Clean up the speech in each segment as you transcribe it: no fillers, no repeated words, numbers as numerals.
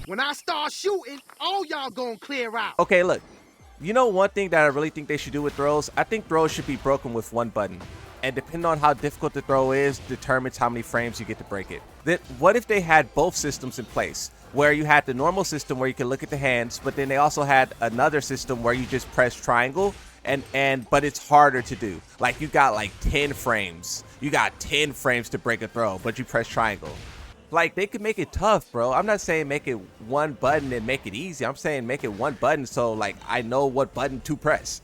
When I start shooting, all y'all gonna clear out. Okay, look. You know one thing that I really think they should do with throws? I think throws should be broken with one button. And depending on how difficult the throw is, determines how many frames you get to break it. What if they had both systems in place? Where you had the normal system where you can look at the hands, but then they also had another system where you just press triangle but it's harder to do. Like you got like 10 frames. You got 10 frames to break a throw, but you press triangle. Like, they could make it tough, bro. I'm not saying make it one button and make it easy. I'm saying make it one button so, like, I know what button to press.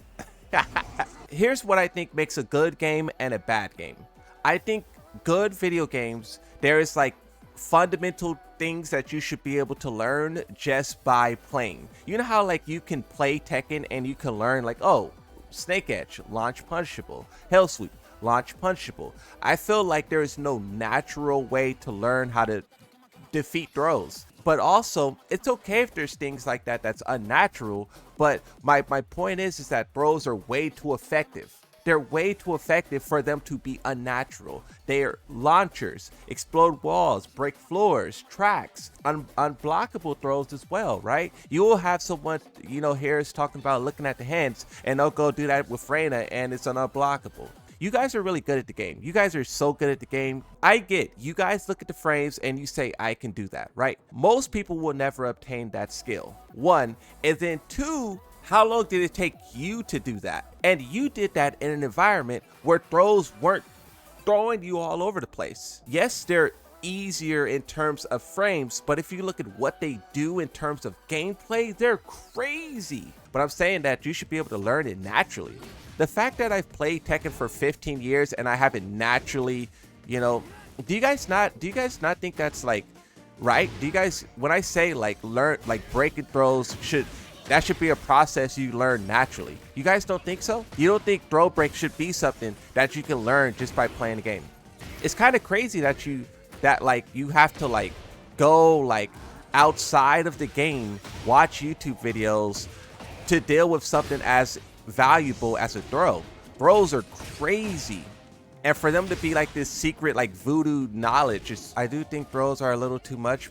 Here's what I think makes a good game and a bad game. I think good video games, there is, like, fundamental things that you should be able to learn just by playing. You know how, like, you can play Tekken and you can learn, like, oh, Snake Edge, launch punishable, Hell Sweep, launch punishable. I feel like there is no natural way to learn how to defeat throws. But also, it's okay if there's things like that that's unnatural. But my point is that throws are way too effective. They're way too effective for them to be unnatural. They're launchers, explode walls, break floors, tracks, unblockable throws as well, right? You will have someone, you know, here is talking about looking at the hands, and they'll go do that with Reyna, and it's an unblockable. You guys are really good at the game. You guys are so good at the game. I get, you guys look at the frames and you say, I can do that, right? Most people will never obtain that skill. One, and then two, how long did it take you to do that? And you did that in an environment where throws weren't throwing you all over the place. Yes, they're easier in terms of frames, but if you look at what they do in terms of gameplay, they're crazy. But I'm saying that you should be able to learn it naturally. The fact that I've played Tekken for 15 years and I haven't naturally, you know, do you guys not think that's like right? Do you guys, when I say like learn, like breaking throws, that should be a process you learn naturally? You guys don't think so? You don't think throw break should be something that you can learn just by playing the game? It's kind of crazy that you have to like go like outside of the game, watch YouTube videos to deal with something as valuable as a throw. Throws are crazy, and for them to be like this secret like voodoo knowledge, I do think throws are a little too much.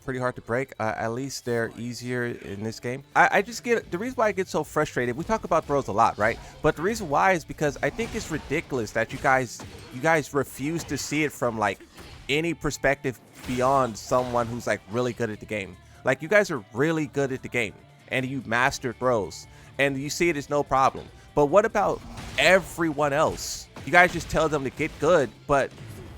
Pretty hard to break. At least they're easier in this game. I just get, the reason why I get so frustrated, we talk about throws a lot, right? But the reason why is because I think it's ridiculous that you guys refuse to see it from like any perspective beyond someone who's like really good at the game. Like, you guys are really good at the game and you master throws and you see it as no problem. But what about everyone else? You guys just tell them to get good, but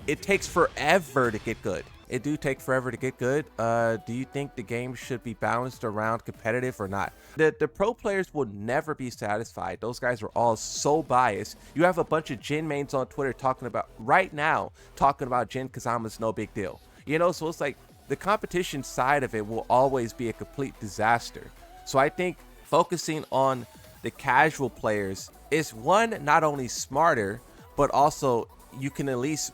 it takes forever to get good. It do take forever to get good. Do you think the game should be balanced around competitive or not? The pro players will never be satisfied. Those guys are all so biased. You have a bunch of Jin mains on Twitter talking about Jin Kazama's no big deal. You know, so it's like the competition side of it will always be a complete disaster. So I think focusing on the casual players is, one, not only smarter, but also you can at least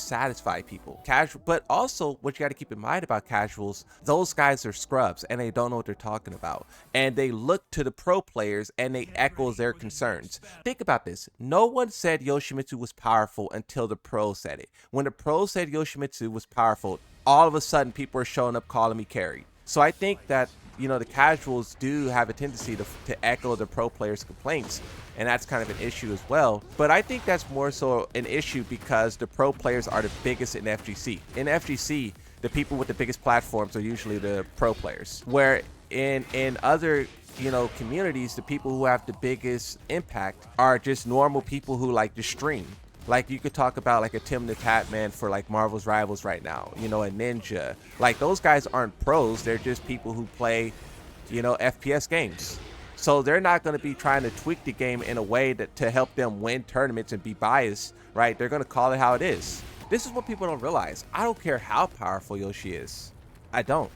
satisfy people. Casual, but also what you got to keep in mind about casuals, those guys are scrubs and they don't know what they're talking about. And they look to the pro players and they echo their concerns. Think about this. No one said Yoshimitsu was powerful until the pros said it. When the pros said Yoshimitsu was powerful, all of a sudden people are showing up calling me carried. So I think that, you know, the casuals do have a tendency to echo the pro players' complaints, and that's kind of an issue as well. But I think that's more so an issue because the pro players are the biggest in FGC. In FGC, the people with the biggest platforms are usually the pro players, where in other, you know, communities, the people who have the biggest impact are just normal people who like to stream. Like, you could talk about like a Tim the Tatman for like Marvel's Rivals right now, you know, a Ninja. Like, those guys aren't pros. They're just people who play, you know, FPS games. So they're not going to be trying to tweak the game in a way that to help them win tournaments and be biased, right? They're going to call it how it is. This is what people don't realize. I don't care how powerful Yoshi is. I don't.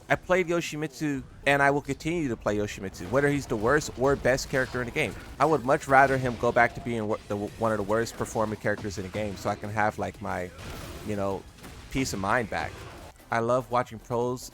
I played Yoshimitsu and I will continue to play Yoshimitsu, whether he's the worst or best character in the game. I would much rather him go back to being one of the worst performing characters in the game so I can have like my, you know, peace of mind back. I love watching pros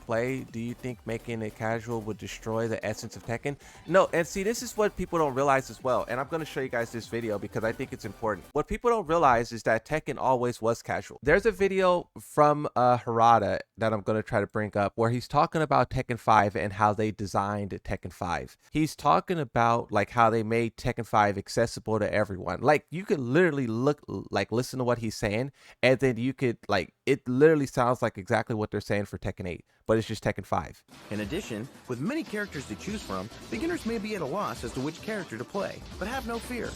play. Do you think making it casual would destroy the essence of Tekken? No, and see, this is what people don't realize as well. And I'm going to show you guys this video because I think it's important. What people don't realize is that Tekken always was casual. There's a video from Harada that I'm going to try to bring up where he's talking about Tekken 5 and how they designed Tekken 5. He's talking about like how they made Tekken 5 accessible to everyone. Like you could literally listen to what he's saying, and then you could like, it literally sounds like exactly what they're saying for Tekken 8, but it's just Tekken 5. In addition, with many characters to choose from, beginners may be at a loss as to which character to play, but have no fear.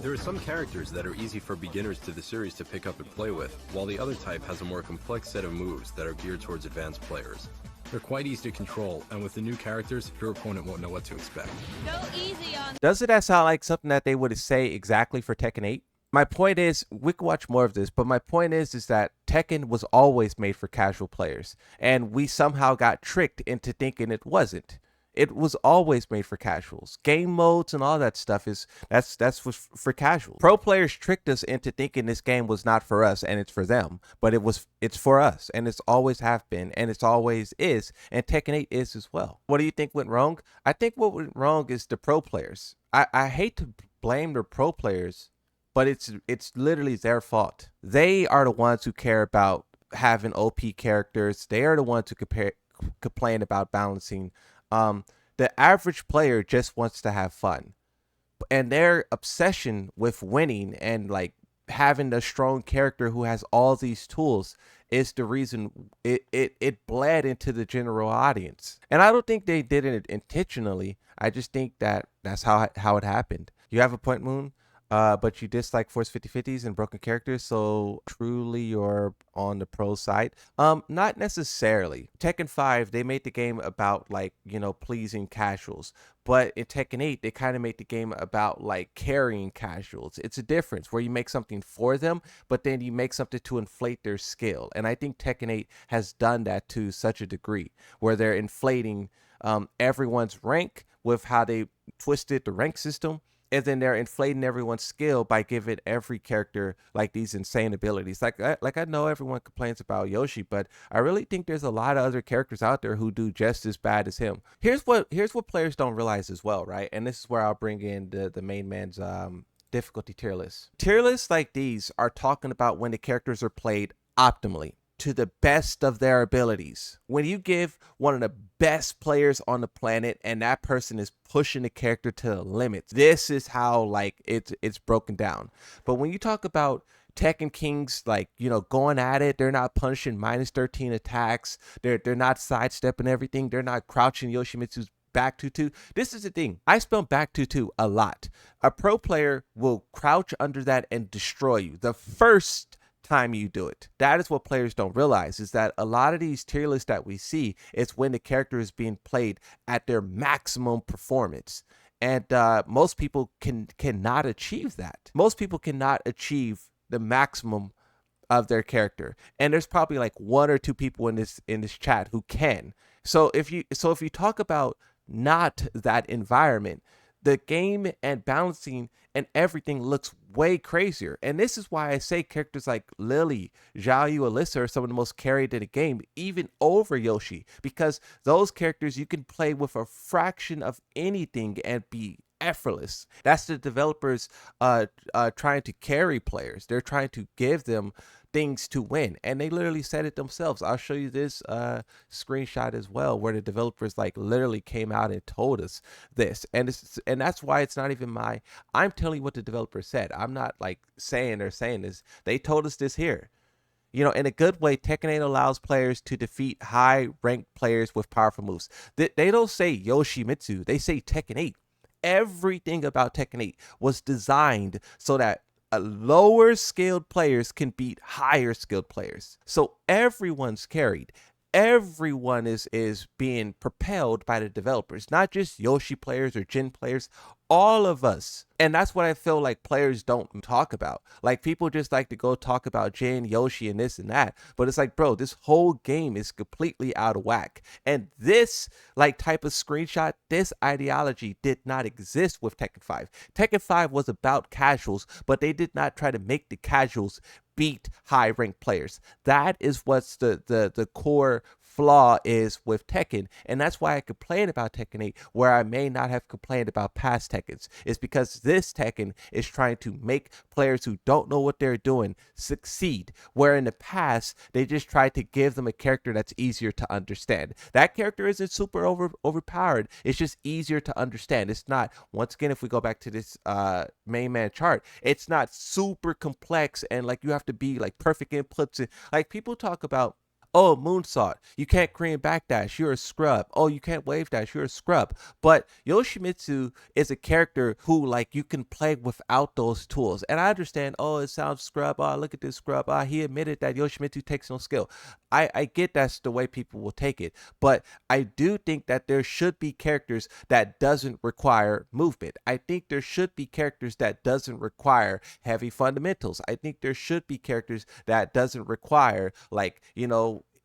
There are some characters that are easy for beginners to the series to pick up and play with, while the other type has a more complex set of moves that are geared towards advanced players. They're quite easy to control, and with the new characters, your opponent won't know what to expect. Go easy on. Doesn't that sound like something that they would say exactly for Tekken 8? My point is, we could watch more of this, but my point is that Tekken was always made for casual players, and we somehow got tricked into thinking it wasn't. It was always made for casuals. Game modes and all that stuff that's for casual. Pro players tricked us into thinking this game was not for us and it's for them, but it's for us, and it's always have been, and it's always is, and Tekken 8 is as well. What do you think went wrong? I think what went wrong is the pro players. I hate to blame the pro players, but it's literally their fault. They are the ones who care about having OP characters. They are the ones who complain about balancing. The average player just wants to have fun, and their obsession with winning and like having a strong character who has all these tools is the reason it bled into the general audience. And I don't think they did it intentionally. I just think that that's how it happened. You have a point, Moon. But you dislike Force 50/50s and broken characters, so truly you're on the pro side. Not necessarily. Tekken 5, they made the game about like, you know, pleasing casuals. But in Tekken 8, they kind of made the game about like carrying casuals. It's a difference where you make something for them, but then you make something to inflate their skill. And I think Tekken 8 has done that to such a degree where they're inflating everyone's rank with how they twisted the rank system. And then they're inflating everyone's skill by giving every character like these insane abilities. Like I know everyone complains about Yoshi, but I really think there's a lot of other characters out there who do just as bad as him. Here's what players don't realize as well, right? And this is where I'll bring in the main man's difficulty tier list. Tier lists like these are talking about when the characters are played optimally, to the best of their abilities. When you give one of the best players on the planet and that person is pushing the character to the limits, this is how like it's broken down. But when you talk about Tekken Kings, like, you know, going at it, they're not punishing -13 attacks, they're not sidestepping everything, they're not crouching Yoshimitsu's back 2-2. This is the thing. I spell back 2-2 a lot. A pro player will crouch under that and destroy you the first time you do it. That is what players don't realize, is that a lot of these tier lists that we see is when the character is being played at their maximum performance. And most people cannot achieve that. Most people cannot achieve the maximum of their character. And there's probably like 1 or 2 people in this chat who can. So if you talk about not that environment, the game and balancing and everything looks way crazier. And this is why I say characters like Lily, Xiao Yu, Alyssa are some of the most carried in the game, even over Yoshi, because those characters you can play with a fraction of anything and be effortless. That's the developers trying to carry players. They're trying to give them things to win, and they literally said it themselves. I'll show you this screenshot as well, where the developers like literally came out and told us this, and that's why it's not even I'm telling you what the developer said. I'm not like saying they're saying this. They told us this here. You know, in a good way, Tekken 8 allows players to defeat high-ranked players with powerful moves. They don't say Yoshimitsu, they say Tekken 8. Everything about Tekken 8 was designed so that lower skilled players can beat higher skilled players. So everyone's carried. Everyone is being propelled by the developers, not just Yoshi players or Jin players, all of us. And that's what I feel like players don't talk about. Like, people just like to go talk about Jin, Yoshi, and this and that. But it's like, bro, this whole game is completely out of whack. And this like type of screenshot, this ideology did not exist with Tekken 5. Tekken 5 was about casuals, but they did not try to make the casuals beat high ranked players. That is what's the core flaw is with Tekken, and that's why I complain about Tekken 8 where I may not have complained about past Tekkens. Is because this Tekken is trying to make players who don't know what they're doing succeed, where in the past they just tried to give them a character that's easier to understand. That character isn't super overpowered, it's just easier to understand. It's not, once again, if we go back to this main man chart, it's not super complex and like you have to be like perfect inputs, and like people talk about, oh, moonsault, you can't Korean backdash, you're a scrub. Oh, you can't wave dash, you're a scrub. But Yoshimitsu is a character who like you can play without those tools. And I understand, oh, it sounds scrub. Oh, look at this scrub. He admitted that Yoshimitsu takes no skill. I get that's the way people will take it. But I do think that there should be characters that doesn't require movement. I think there should be characters that doesn't require heavy fundamentals. I think there should be characters that doesn't require like,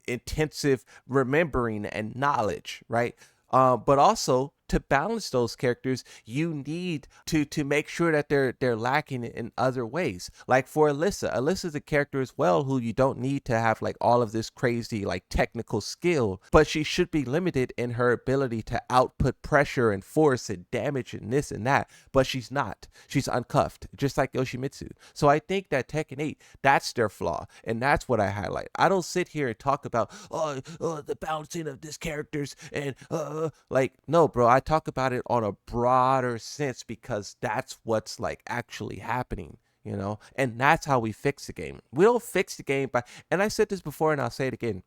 intensive remembering and knowledge, right? But also to balance those characters, you need to make sure that they're lacking in other ways. Like for Alyssa's a character as well who you don't need to have like all of this crazy like technical skill, but she should be limited in her ability to output pressure and force and damage and this and that. But she's not. She's uncuffed, just like Yoshimitsu. So I think that Tekken 8, that's their flaw, and that's what I highlight. I don't sit here and talk about the balancing of these characters and like, no, bro. I talk about it on a broader sense because that's what's like actually happening, and that's how we fix the game. We don't fix the game by, and I said this before and I'll say it again,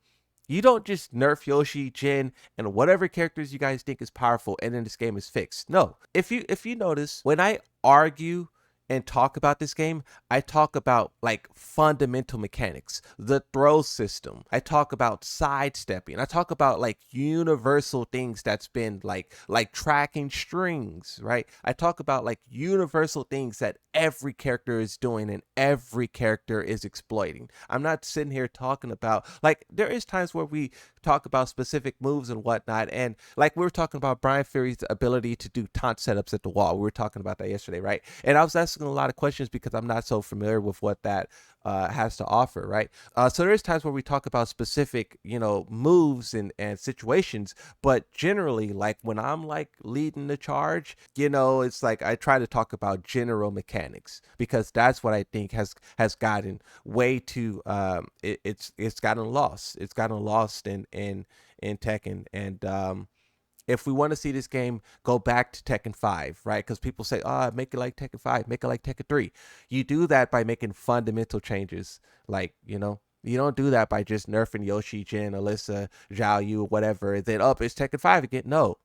you don't just nerf Yoshi, Jin, and whatever characters you guys think is powerful and then this game is fixed. No. If you notice, when I argue and talk about this game, I talk about like fundamental mechanics, the throw system. I talk about sidestepping. I talk about like universal things that's been like tracking strings, right? I talk about like universal things that every character is doing and every character is exploiting. I'm not sitting here talking about, like, there is times where we talk about specific moves and whatnot, and like we were talking about Brian Fury's ability to do taunt setups at the wall. We were talking about that yesterday, right? And I was asking a lot of questions because I'm not so familiar with what that has to offer, right? So there's times where we talk about specific, moves and situations, but generally, like when I'm like leading the charge, it's like I try to talk about general mechanics because that's what I think has gotten way too it's gotten lost. It's gotten lost in Tekken, and if we want to see this game go back to Tekken 5, right? Because people say, make it like Tekken 5, make it like Tekken 3. You do that by making fundamental changes. Like, you don't do that by just nerfing Yoshi, Jin, Alyssa, Zhao Yu, whatever. And then, it's Tekken 5 again. No,